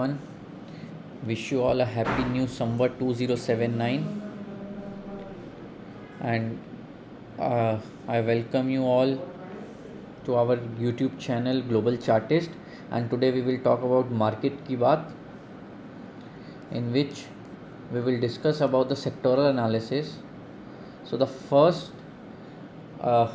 One, wish you all a happy new summer 2079, and I welcome you all to our YouTube channel Global Chartist. And today we will talk about Market Ki Baat, in which we will discuss about the sectoral analysis. So the first, uh,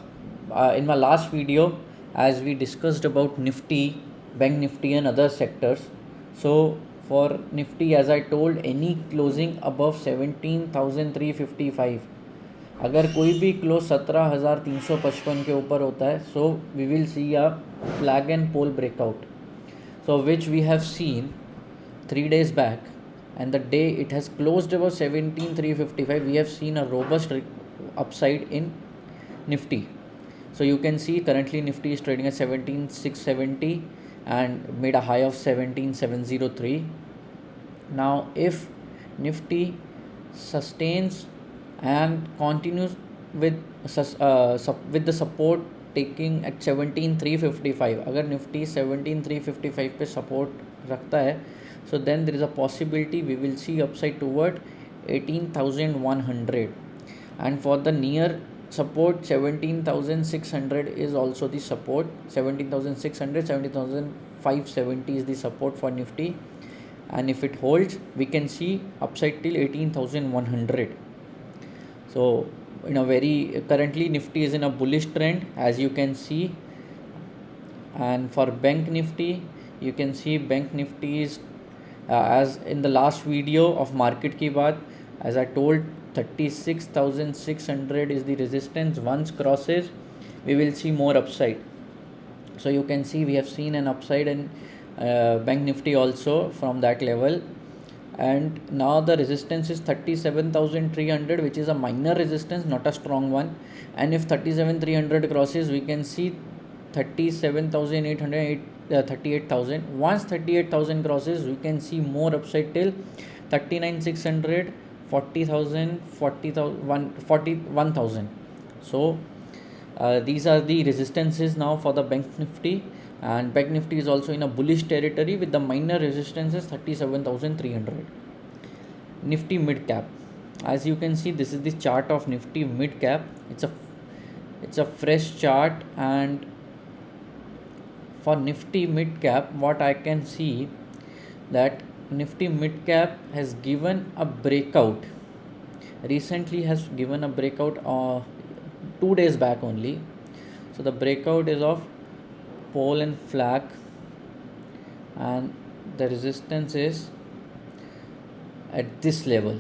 in my last video, as we discussed about Nifty, Bank Nifty and other sectors. So for Nifty, as I told, any closing above 17,355, अगर कोई भी close 17,355 के ऊपर होता है, so we will see a flag and pole breakout, so which we have seen 3 days back, and the day it has closed above 17,355, we have seen a robust upside in Nifty. So you can see currently Nifty is trading at 17,670 and made a high of 17,703. Now if Nifty sustains and continues with the support taking at 17,355, अगर Nifty 17,355 पे support रखता है, so then there is a possibility we will see upside toward 18,100, and for the near support 17,600 is also the support. 17,600, 17,570 is the support for Nifty, and if it holds we can see upside till 18,100. So in a very currently Nifty is in a bullish trend, as you can see. And for Bank Nifty, you can see Bank Nifty is as in the last video of Market Ki Baat, as I told, 36,600 is the resistance. Once crosses, we will see more upside. So you can see we have seen an upside in Bank Nifty also from that level, and now the resistance is 37,300, which is a minor resistance, not a strong one. And if 37,300 crosses, we can see 37,800, 38,000. Once 38,000 crosses, we can see more upside till 39,600, 40,000, 40,000, 41,000. So these are the resistances now for the Bank Nifty, and Bank Nifty is also in a bullish territory with the minor resistances 37,300. Nifty mid cap, as you can see, this is the chart of Nifty mid cap. It's a fresh chart, and for Nifty mid cap, what I can see that Nifty mid cap has given a breakout. Recently has given a breakout 2 days back only. So the breakout is of pole and flag, and the resistance is at this level,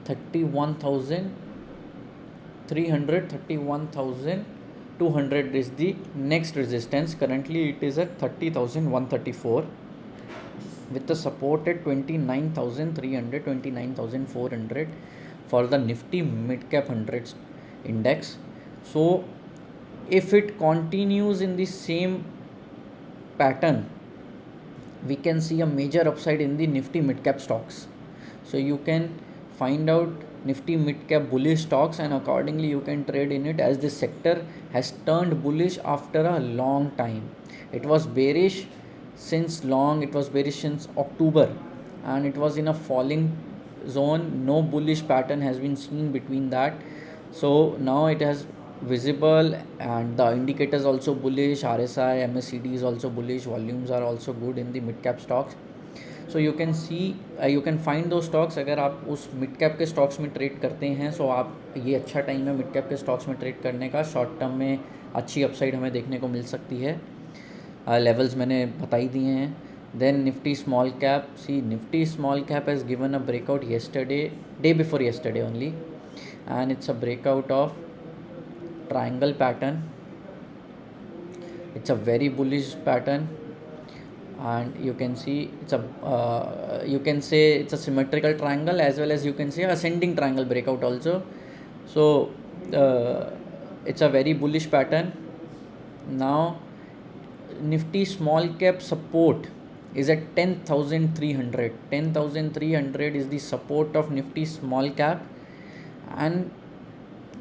31,300, 31,200 is the next resistance. Currently it is at 30,134 with the support at 29,300, 29,400 for the Nifty mid cap 100 index. So if it continues in the same pattern, we can see a major upside in the Nifty mid cap stocks. So you can find out Nifty mid cap bullish stocks, and accordingly you can trade in it, as this sector has turned bullish after a long time. It was bearish since long, it was bearish since October, and it was in a falling zone. No bullish pattern has been seen between that. So now it has visible, and the indicators also bullish. RSI, MACD is also bullish. Volumes are also good in the mid cap stocks. So you can see you can find those stocks. अगर आप उस mid cap के stocks में trade करते हैं, सो आप ये अच्छा टाइम है मिड कैप के स्टॉक्स में ट्रेड करने का. शॉर्ट टर्म में अच्छी अपसाइड हमें देखने को मिल सकती है. लेवल्स मैंने बता ही दिए हैं. Then Nifty small cap, see Nifty small cap has given a breakout day before yesterday only, and it's a breakout of triangle pattern. It's a very bullish pattern, and you can see it's a you can say it's a symmetrical triangle, as well as you can say ascending triangle breakout also. So it's a very bullish pattern. Now Nifty small cap support is at 10,300. 10,300 is the support of Nifty small cap, and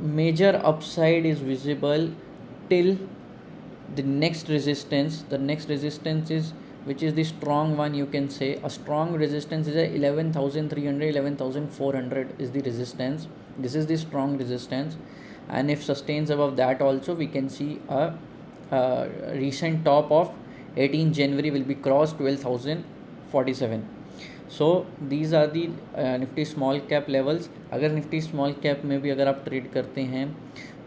major upside is visible till the next resistance. The next resistance is which is the strong one, you can say. A strong resistance is a 11,300, 11,400 is the resistance. This is the strong resistance, and if sustains above that also, we can see a recent top of 18 January will be crossed 12,047. So these are the Nifty small cap levels. अगर Nifty small cap में भी अगर आप trade करते हैं,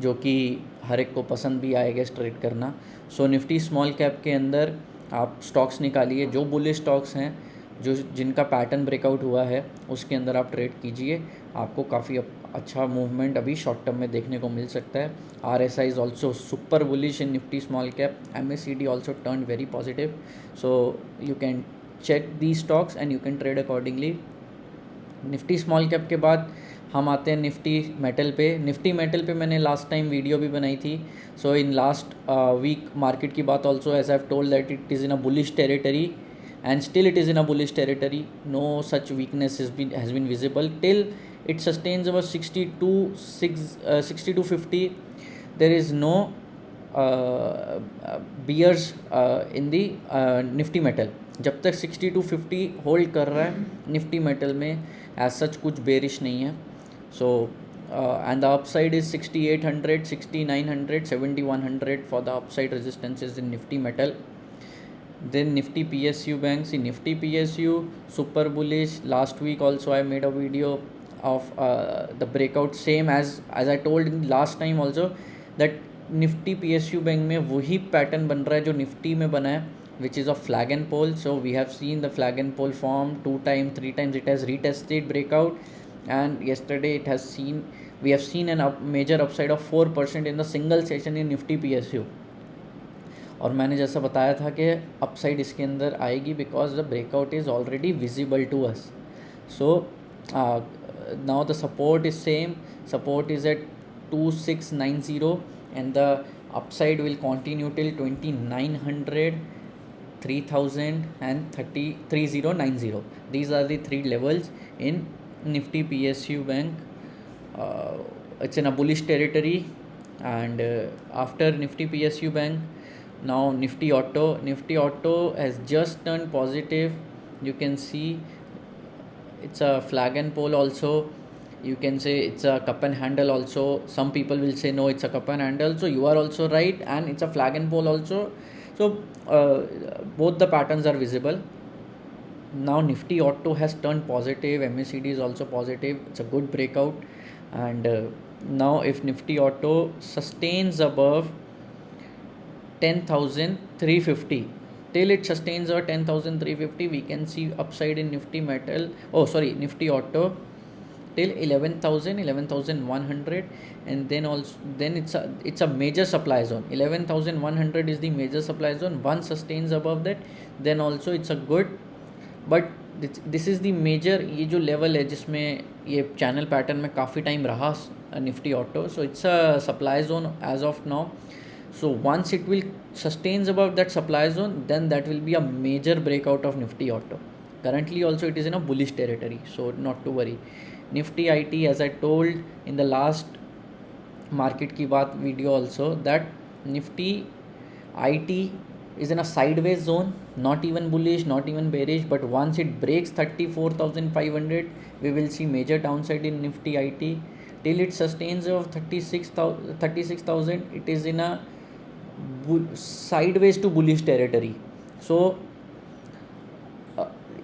जो कि हर एक को पसंद भी आएगा ट्रेड करना, सो निफ्टी स्मॉल कैप के अंदर आप स्टॉक्स निकालिए जो बुलिश स्टॉक्स हैं, जो जिनका पैटर्न ब्रेकआउट हुआ है, उसके अंदर आप ट्रेड कीजिए. आपको काफ़ी अच्छा मूवमेंट अभी शॉर्ट टर्म में देखने को मिल सकता है. RSI is also super bullish in Nifty small cap. MACD also turn very positive. So you can check the stocks and you can trade accordingly. Nifty small cap के बाद हम आते हैं निफ्टी मेटल पे. निफ्टी मेटल पे मैंने last time video भी बनाई थी. So in last week market की बात also, as I have told that it is in a bullish territory and still it is in a bullish territory. No such weakness has been visible till it sustains about 62.50. There is no bears in the nifty metal. जब तक 62.50 hold कर रहा है Nifty metal में, as such कुछ bearish नहीं है. सो and the upside is 6800, 6900, 7100 for the upside resistances in nifty metal. Then Nifty PSU bank. See, Nifty PSU super bullish. Last week also I made a video of the breakout, same as I told in last time also, that Nifty PSU bank में वही pattern बन रहा है जो Nifty में बना है, which is a flag and pole. So we have seen the flag and pole form 2 times, 3 times. It has retested breakout, and yesterday we have seen a major upside of 4% in the single session in Nifty PSU. और मैंने जैसा बताया था कि upside इसके अंदर आएगी because the breakout is already visible to us. So now the support is same. Support is at 2690 and the upside will continue till 2900, 3000 and 3090. These are the 3 levels in Nifty PSU bank. It's in a bullish territory. And after Nifty PSU bank, now Nifty Auto has just turned positive. You can see it's a flag and pole also. You can say it's a cup and handle also. Some people will say no, it's a cup and handle. So you are also right, and it's a flag and pole also. So both the patterns are visible. Now Nifty Auto has turned positive. MACD is also positive. It's a good breakout. And now if Nifty Auto sustains above 10,350, till it sustains our 10,350, we can see upside in Nifty Nifty Auto till 11,000, 11,100, and then it's a major supply zone. 11,100 is the major supply zone. Once sustains above that, then also it's a good, but this is the major, ये जो level है जिसमें ये channel pattern में काफ़ी time रहा Nifty Auto. So it's a supply zone as of now. So once it will sustains above that supply zone, then that will be a major breakout of Nifty Auto. Currently also it is in a bullish territory, so not to worry. Nifty IT, as I told in the last market ki baat video also, that Nifty IT is in a sideways zone, not even bullish, not even bearish, but once it breaks 34,500, we will see major downside in Nifty IT. Till it sustains of 36,000, it is in a sideways to bullish territory. So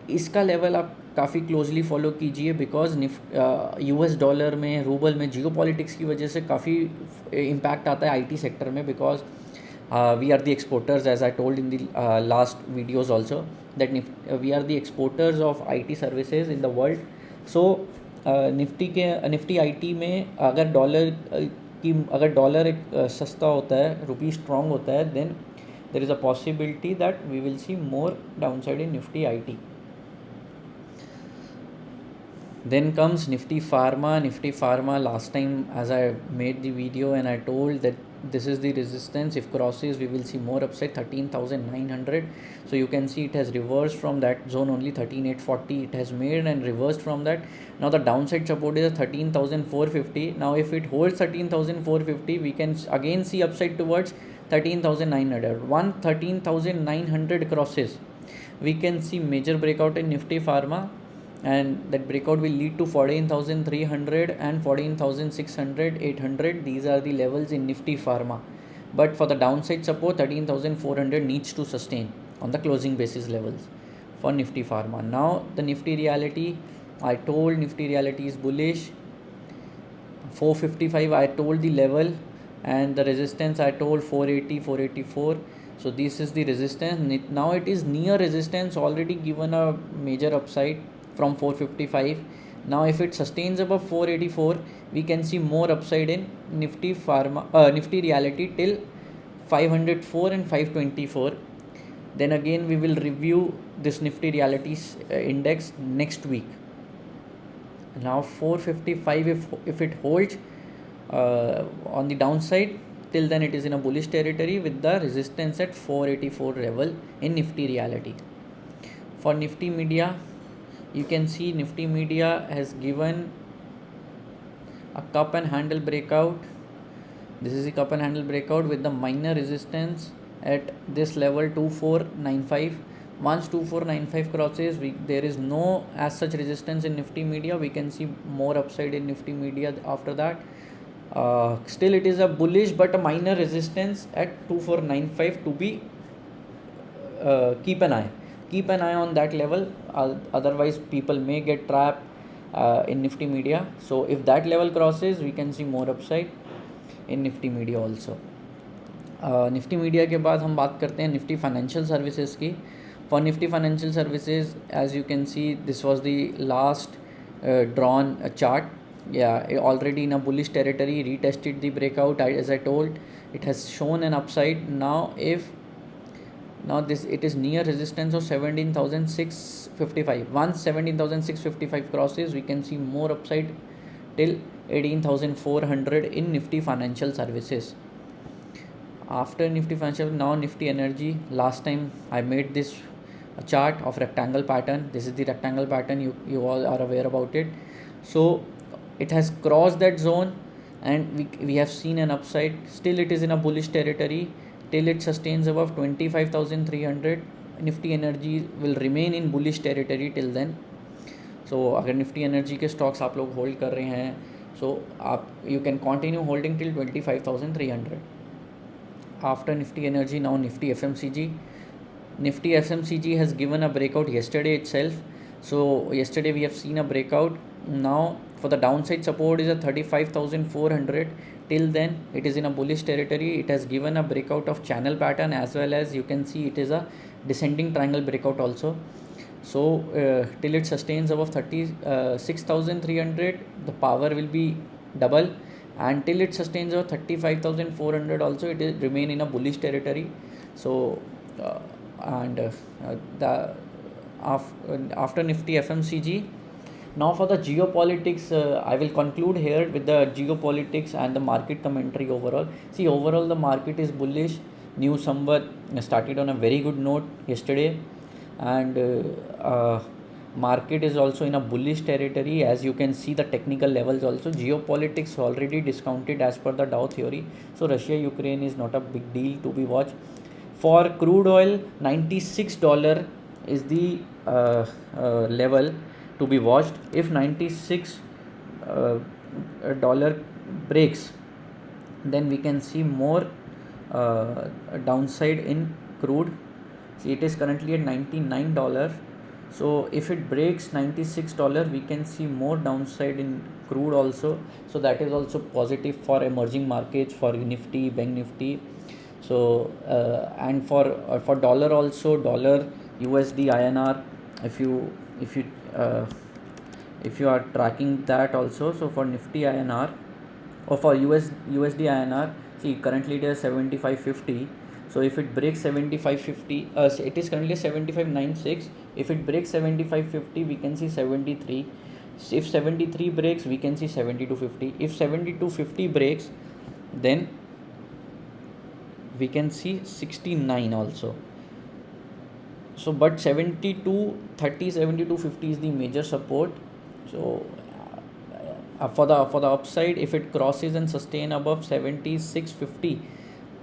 इसका level आप काफ़ी closely follow कीजिए, because US dollar में, rouble में जियो politics की वजह से काफ़ी इम्पैक्ट आता है IT सेक्टर में, because we are the exporters, as I told in the last videos also, that we are the exporters of IT services in the world. So Nifty IT में अगर dollar एक सस्ता होता है, रुपी strong होता है, then there is a possibility that we will see more downside in Nifty IT. Then comes Nifty Pharma. Nifty Pharma, last time as I made the video and I told that this is the resistance. If crosses, we will see more upside, 13,900. So you can see it has reversed from that zone only, 13,840. It has made and reversed from that. Now the downside support is 13,450. Now if it holds 13,450, we can again see upside towards 13,900. 13,900 crosses, we can see major breakout in Nifty Pharma, and that breakout will lead to 14,300 and 14,600, 800. These are the levels in Nifty Pharma. But for the downside support, 13,400 needs to sustain on the closing basis levels for Nifty Pharma. Now the Nifty Reality, I told Nifty Reality is bullish. 455 I told the level, and the resistance I told 480, 484. So this is the resistance. Now it is near resistance, already given a major upside from 455. Now if it sustains above 484, we can see more upside in Nifty Pharma, Nifty Reality till 504 and 524. Then again we will review this Nifty Realities index next week. Now 455, if it holds on the downside, till then it is in a bullish territory with the resistance at 484 level in Nifty Reality. For Nifty Media, you can see Nifty Media has given a cup and handle breakout. This is the cup and handle breakout with the minor resistance at this level 2495. Once 2495 crosses, there is no as such resistance in Nifty Media. We can see more upside in Nifty Media after that. Still it is a bullish but a minor resistance at 2495 to be keep an eye on that level. Otherwise people may get trapped in Nifty Media. So if that level crosses, we can see more upside in Nifty Media also. Nifty Media के बाद हम बात करते हैं Nifty Financial Services की. For Nifty Financial Services, as you can see, this was the last drawn chart. Yeah, already in a bullish territory, retested the breakout. As I told, it has shown an upside. Now it is near resistance of 17,655. Once 17,655 crosses, we can see more upside till 18,400 in Nifty Financial Services. After Nifty Financial, now Nifty Energy. Last time I made this chart of rectangle pattern. This is the rectangle pattern, you all are aware about it. So it has crossed that zone and we have seen an upside. Still it is in a bullish territory till it sustains above 25,300. Nifty Energy will remain in bullish territory till then. So अगर Nifty Energy के stocks आप लोग hold कर रहे हैं, so you can continue holding till 25,300. After Nifty Energy, now Nifty FMCG. Nifty FMCG has given a breakout yesterday itself. So yesterday we have seen a breakout. Now for the downside support is a 35,400. Till then it is in a bullish territory. It has given a breakout of channel pattern, as well as you can see it is a descending triangle breakout also. So till it sustains above 36,300, the power will be double. And till it sustains over 35,400 also, it will remain in a bullish territory. So after Nifty FMCG, now for the geopolitics, I will conclude here with the geopolitics and the market commentary overall. See, overall the market is bullish. New Samvat started on a very good note yesterday, and market is also in a bullish territory. As you can see the technical levels also, geopolitics already discounted as per the Dow theory. So Russia Ukraine is not a big deal to be watched. For crude oil, $96 is the level to be watched. If $96 breaks, then we can see more downside in crude. See, it is currently at $99. So if it breaks $96, we can see more downside in crude also. So that is also positive for emerging markets, for Nifty, Bank Nifty. So and for dollar also, dollar, USD, INR. If you are tracking that also, so for Nifty INR or for USD INR, see currently it is 75.50. So if it breaks 75.50, it is currently 75.96. If it breaks 75.50, we can see 73. If 73 breaks, we can see 72.50. If 72.50 breaks, then we can see 69 also. So but 72.30, 72.50 is the major support. So for the upside, if it crosses and sustain above 76.50,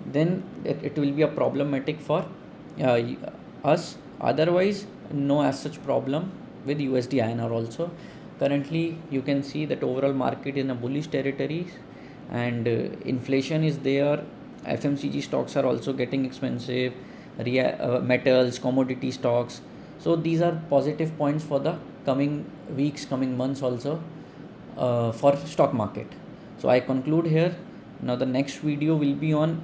then it will be a problematic for us. Otherwise, no as such problem with USD INR also. Currently, you can see that overall market in a bullish territory, and inflation is there. FMCG stocks are also getting expensive, metals, commodity stocks. So these are positive points for the coming weeks, coming months also, for stock market. So I conclude here. Now the next video will be on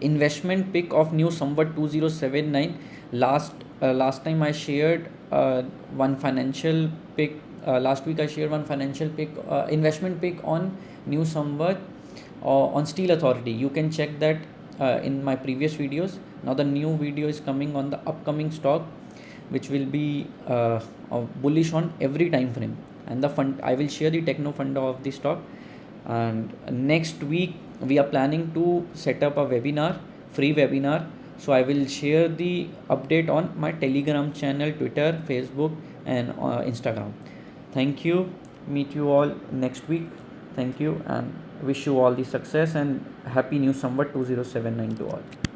investment pick of new Samvat 2079. Last time I shared one financial pick. Last week I shared one financial pick, investment pick on new Samvat on Steel Authority. You can check that in my previous videos. Now the new video is coming on the upcoming stock, which will be bullish on every time frame. And the fund, I will share the techno funda of the stock. And next week we are planning to set up a webinar, free webinar. So I will share the update on my Telegram channel, Twitter, Facebook, and Instagram. Thank you. Meet you all next week. Thank you, and wish you all the success, and happy new Samvat 2079 to all.